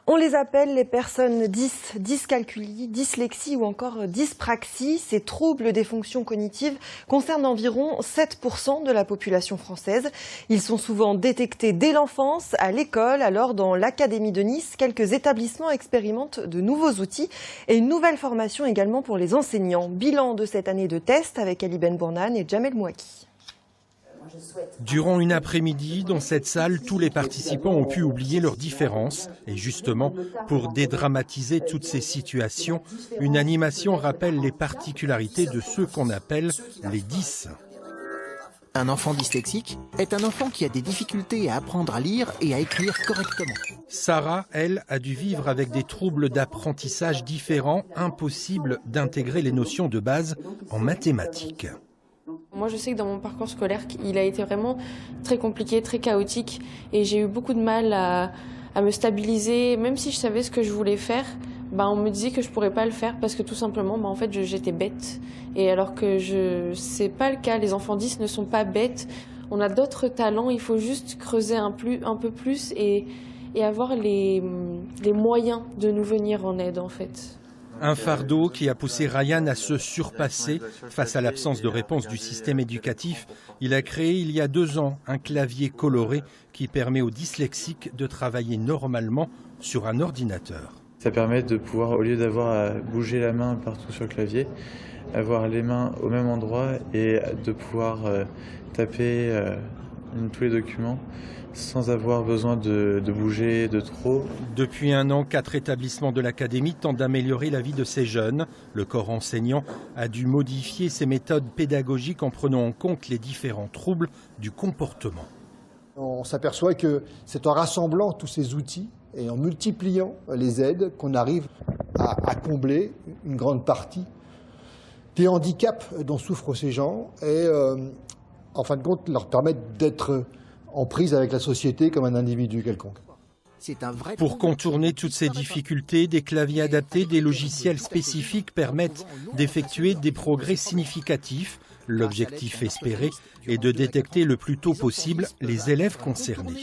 On les appelle les personnes dyscalculie, dyslexie ou encore dyspraxie. Ces troubles des fonctions cognitives concernent environ 7% de la population française. Ils sont souvent détectés dès l'enfance, à l'école. Alors, dans l'Académie de Nice, quelques établissements expérimentent de nouveaux outils et une nouvelle formation également pour les enseignants. Bilan de cette année de test avec Ali Ben Bournan et Jamel Mouaki. Durant une après-midi, dans cette salle, tous les participants ont pu oublier leurs différences. Et justement, pour dédramatiser toutes ces situations, une animation rappelle les particularités de ceux qu'on appelle les 10. Un enfant dyslexique est un enfant qui a des difficultés à apprendre à lire et à écrire correctement. Sarah, elle, a dû vivre avec des troubles d'apprentissage différents, impossible d'intégrer les notions de base en mathématiques. Moi, je sais que dans mon parcours scolaire, il a été vraiment très compliqué, très chaotique. Et j'ai eu beaucoup de mal à me stabiliser. Même si je savais ce que je voulais faire, on me disait que je ne pourrais pas le faire parce que tout simplement, en fait, j'étais bête. Et alors que c'est pas le cas, les enfants 10 ne sont pas bêtes. On a d'autres talents, il faut juste creuser un peu plus et avoir les moyens de nous venir en aide, en fait. Un fardeau qui a poussé Ryan à se surpasser face à l'absence de réponse du système éducatif. Il a créé il y a 2 ans un clavier coloré qui permet aux dyslexiques de travailler normalement sur un ordinateur. Ça permet de pouvoir, au lieu d'avoir à bouger la main partout sur le clavier, avoir les mains au même endroit et de pouvoir taper tous les documents sans avoir besoin de bouger de trop. Depuis 1 an, 4 établissements de l'Académie tentent d'améliorer la vie de ces jeunes. Le corps enseignant a dû modifier ses méthodes pédagogiques en prenant en compte les différents troubles du comportement. On s'aperçoit que c'est en rassemblant tous ces outils et en multipliant les aides qu'on arrive à combler une grande partie des handicaps dont souffrent ces gens et en fin de compte leur permettre d'être en prise avec la société comme un individu quelconque. Pour contourner toutes ces difficultés, des claviers adaptés, des logiciels spécifiques permettent d'effectuer des progrès significatifs. L'objectif espéré est de détecter le plus tôt possible les élèves concernés.